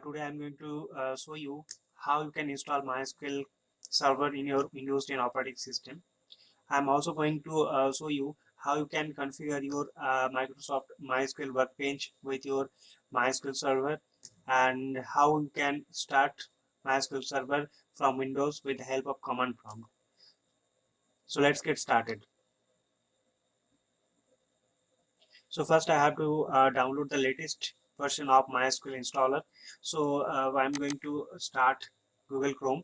Today I'm going to show you how you can install MySQL server in your Windows 10 operating system. I'm also going to show you how you can configure your Microsoft MySQL workbench with your MySQL server and how you can start MySQL server from Windows with the help of command prompt. So let's get started. So first I have to download the latest version of MySQL installer. So I'm going to start Google Chrome.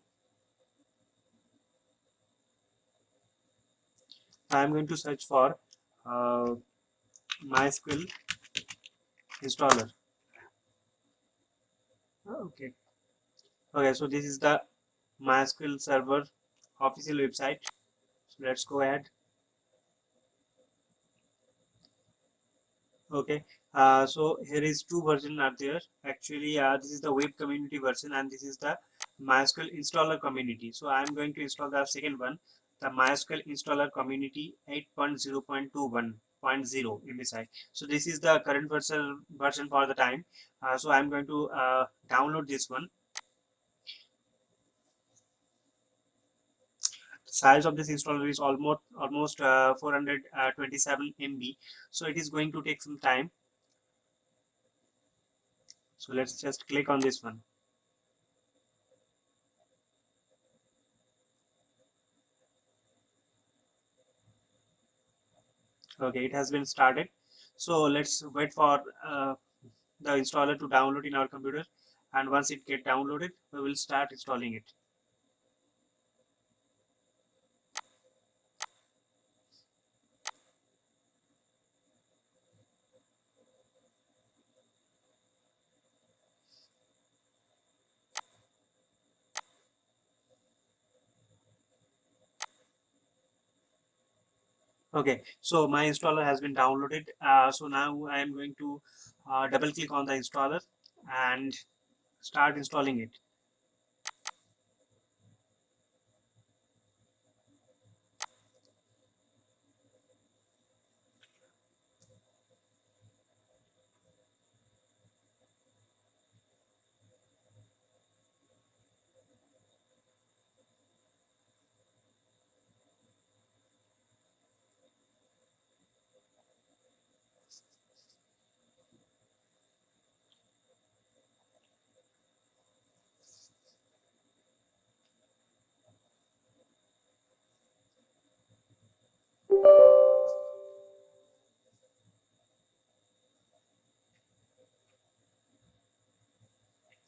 I'm going to search for uh, MySQL installer. Okay. Okay, so this is the MySQL server official website. So let's go ahead. Okay. So here is two versions are there. Actually, this is the web community version and this is the MySQL installer community. So I'm going to install the second one, the MySQL installer community 8.0.21.0 MSI. So this is the current version for the time. So I'm going to download this one. Size of this installer is almost 427 MB, so it is going to take some time. So let's just click on this one. Okay, it has been started. So let's wait for the installer to download in our computer, and once it get downloaded we will start installing it. Okay, so my installer has been downloaded. So now I am going to double click on the installer and start installing it.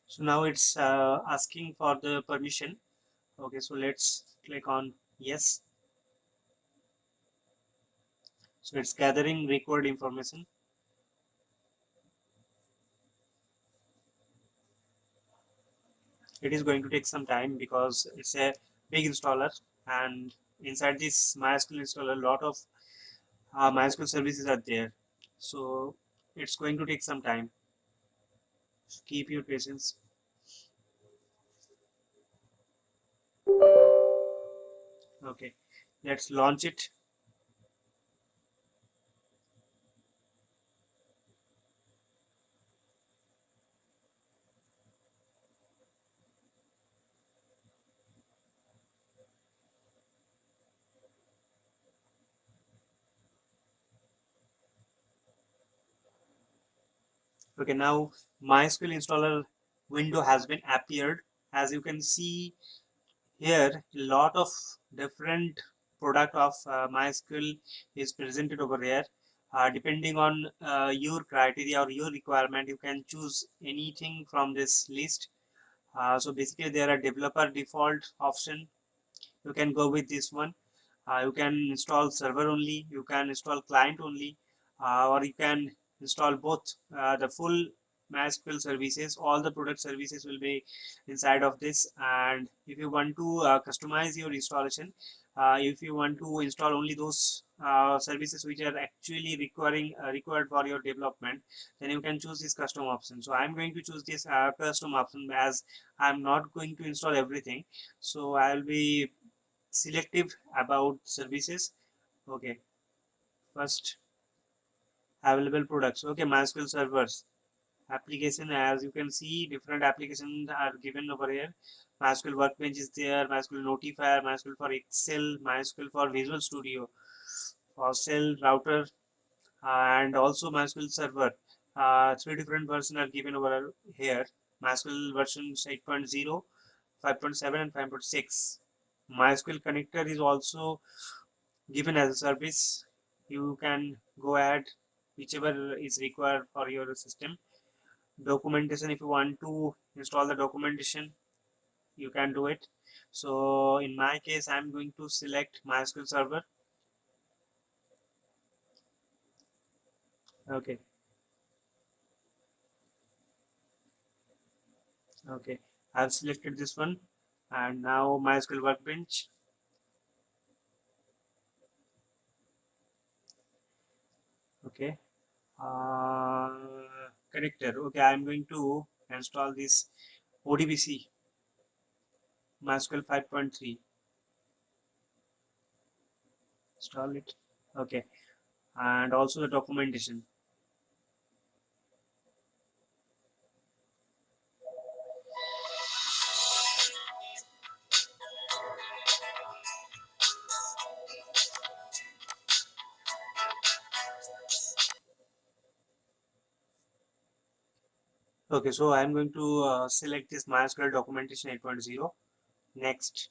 So now it's asking for the permission. Okay, so let's click on yes. So it's gathering required information. It is going to take some time because it's a big installer, and inside this MySQL installer, a lot of MySQL services are there. So it's going to take some time. So keep your patience. Okay, let's launch it. Okay, now MySQL installer window has been appeared. As you can see here, a lot of different product of MySQL is presented over here. Depending on your criteria or your requirement, you can choose anything from this list. So basically, there are developer default option. You can go with this one. You can install server only. You can install client only, or you can install both. The full MySQL services, all the product services will be inside of this. And if you want to customize your installation, if you want to install only those services which are actually required for your development, then you can choose this custom option. So I'm going to choose this custom option, as I'm not going to install everything. So I'll be selective about services. Okay, first available products. Okay, MySQL servers. application. As you can see, different applications are given over here. MySQL Workbench is there, MySQL Notifier, MySQL for Excel, MySQL for Visual Studio, for Cell Router, and also MySQL Server. Three different versions are given over here. MySQL versions 8.0, 5.7 and 5.6. MySQL connector is also given as a service. You can go ahead whichever is required for your system. Documentation, if you want to install the documentation, you can do it. So in my case, I'm going to select MySQL Server. Okay, okay, I've selected this one, and now MySQL Workbench. Okay, connector. Okay, I'm going to install this ODBC MySQL 5.3. Install it. Okay, and also the documentation. Okay, so I'm going to select this MySQL documentation 8.0. Next.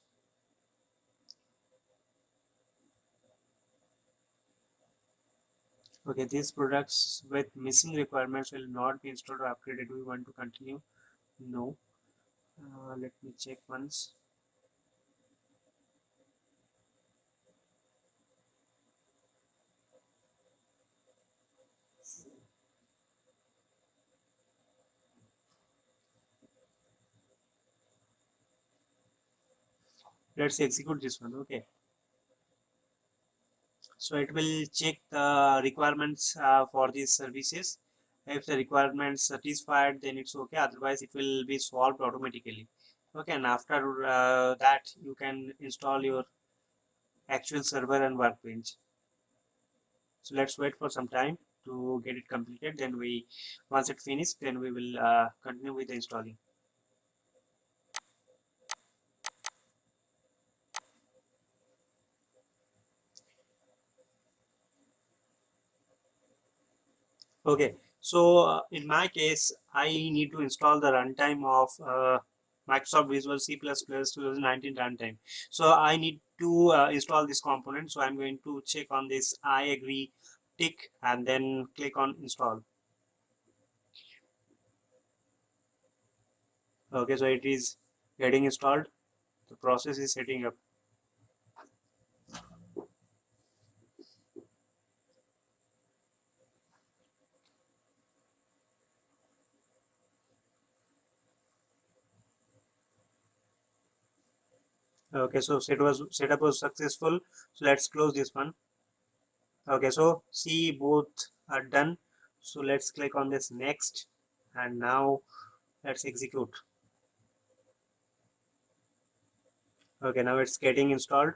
Okay, these products with missing requirements will not be installed or upgraded. Do we want to continue? No. Let me check once. Let's execute this one. Okay. So it will check the requirements for these services. If the requirements satisfied, then it's okay. Otherwise, it will be solved automatically. Okay, and after that, you can install your actual server and workbench. So let's wait for some time to get it completed. Then once it finished, then we will continue with the installing. Okay, so in my case, I need to install the runtime of Microsoft Visual C++ 2019 runtime. So I need to install this component. So I'm going to check on this I agree tick and then click on install. Okay, so it is getting installed. The process is setting up. Okay, so setup was successful. So let's close this one. Okay, so see, both are done. So let's click on this next, and now let's execute. Okay, now it's getting installed.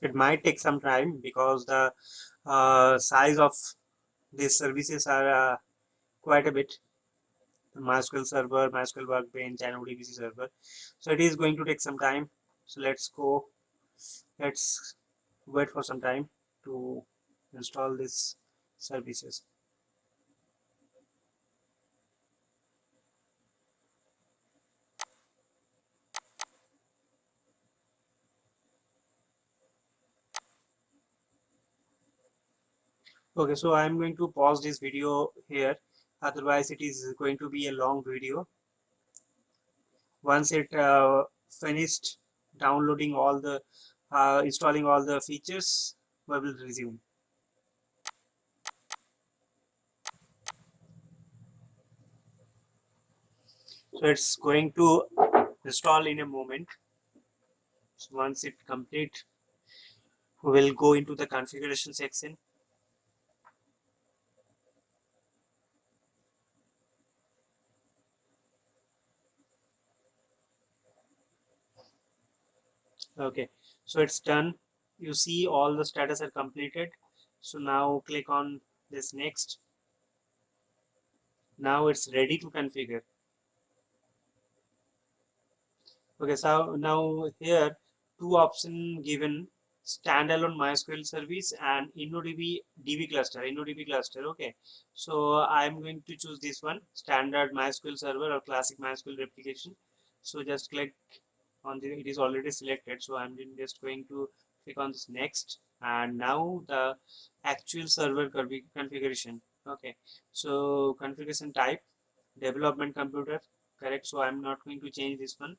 It might take some time because the size of these services are quite a bit. MySQL server, MySQL Workbench, and ODBC server. So it is going to take some time. So let's go. Let's wait for some time to install these services. Okay, so I'm going to pause this video here. Otherwise, it is going to be a long video. Once it finished downloading all the installing all the features, we will resume. So it's going to install in a moment. So once it complete, we will go into the configuration section. Okay, so it's done. You see all the status are completed. So now click on this next. Now it's ready to configure. Okay, so now here two option given: standalone MySQL service and InnoDB cluster. Okay, so I'm going to choose this one, standard MySQL server or classic MySQL replication. So just click on the, it is already selected, so I'm just going to click on this next, and now the actual server configuration. Okay, so configuration type development computer, correct, so I'm not going to change this one.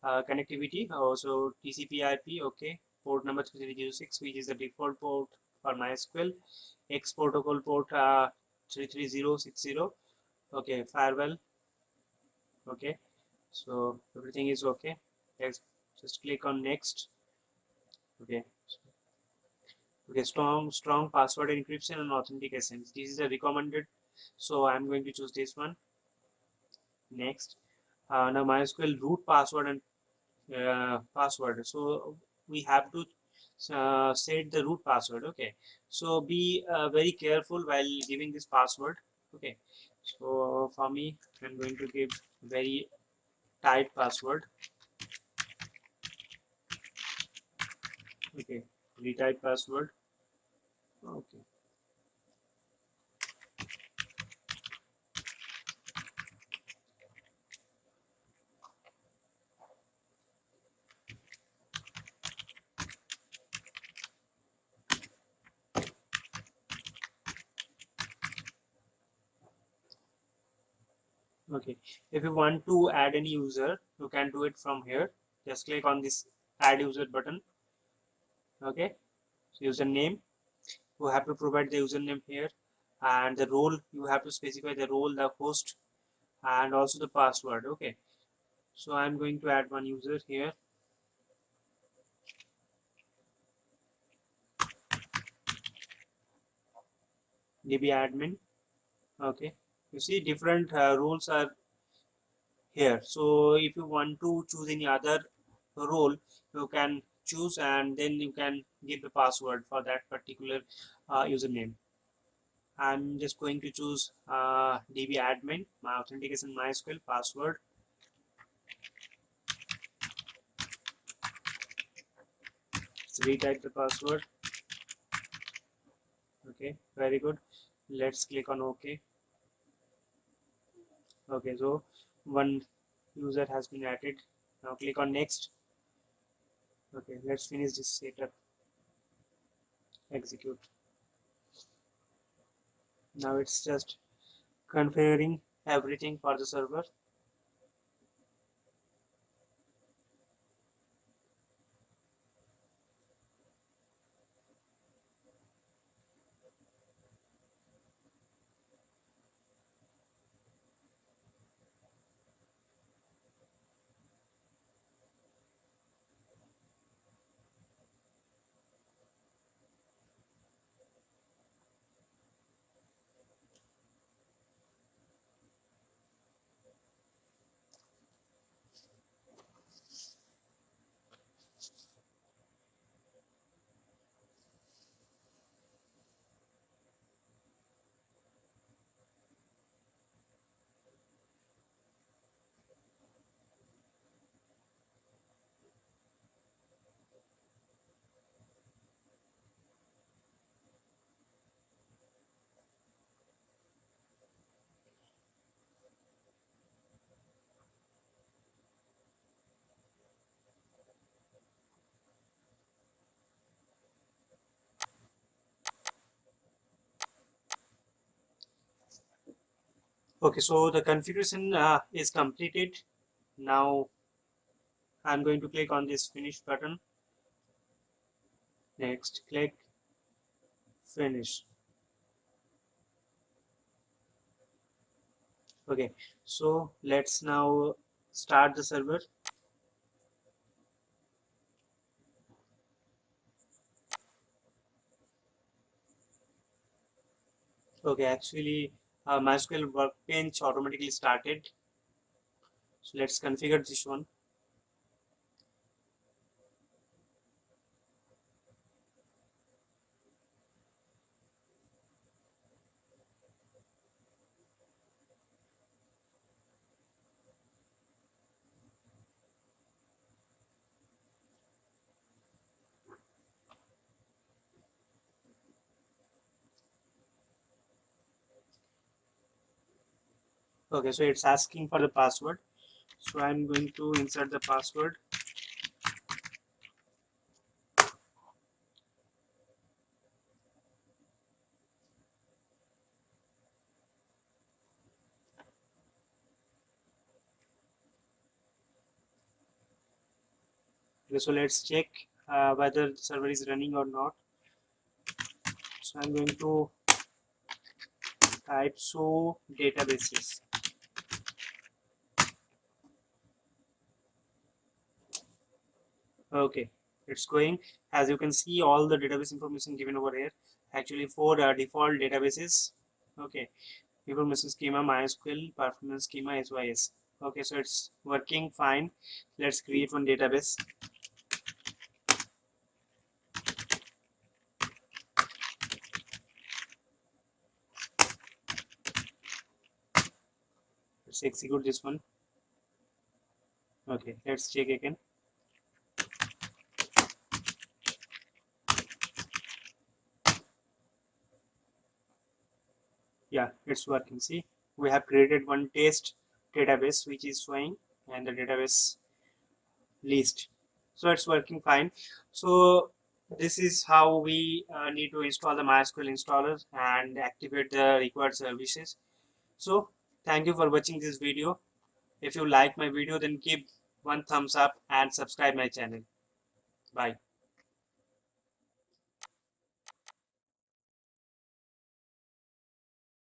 Connectivity also TCP/IP, okay, port number 3306, which is the default port for MySQL. X protocol port 33060, okay. Firewall, okay, so everything is okay. Let's just click on next. Okay, okay. Strong password encryption and authentication, this is a recommended, so I'm going to choose this one. Next, now MySQL root password and password, so we have to set the root password. Okay, so be very careful while giving this password. Okay, so for me, I'm going to give very tight password. Okay, retype password. Okay, okay. If you want to add any user, you can do it from here. Just click on this add user button. Okay, so username, you have to provide the username here, and the role, you have to specify the role, the host, and also the password. Okay, so I'm going to add one user here, db admin. Okay, you see different roles are here, so if you want to choose any other role, you can choose, and then you can give the password for that particular username. I'm just going to choose db admin, my authentication MySQL password. Let's retype the password. Okay, very good. Let's click on OK. Okay, so one user has been added. Now click on next. Okay, let's finish this setup. Execute. Now it's just configuring everything for the server. Okay, so the configuration is completed. Now I'm going to click on this finish button. Next, click finish. Okay, so let's now start the server. Okay, actually MySQL workbench automatically started. So let's configure this one. Okay, so it's asking for the password, so I'm going to insert the password. Okay, so let's check whether the server is running or not. So I'm going to type show databases. Okay, it's going. As you can see, all the database information given over here. Actually, four default databases. Okay, information schema, MySQL, performance schema, SYS. Okay, so it's working fine. Let's create one database. Let's execute this one. Okay, let's check again. Yeah, it's working. See, we have created one test database which is showing, and the database list, so it's working fine. So this is how we need to install the MySQL installer and activate the required services. So thank you for watching this video. If you like my video, then give one thumbs up and subscribe my channel. Bye.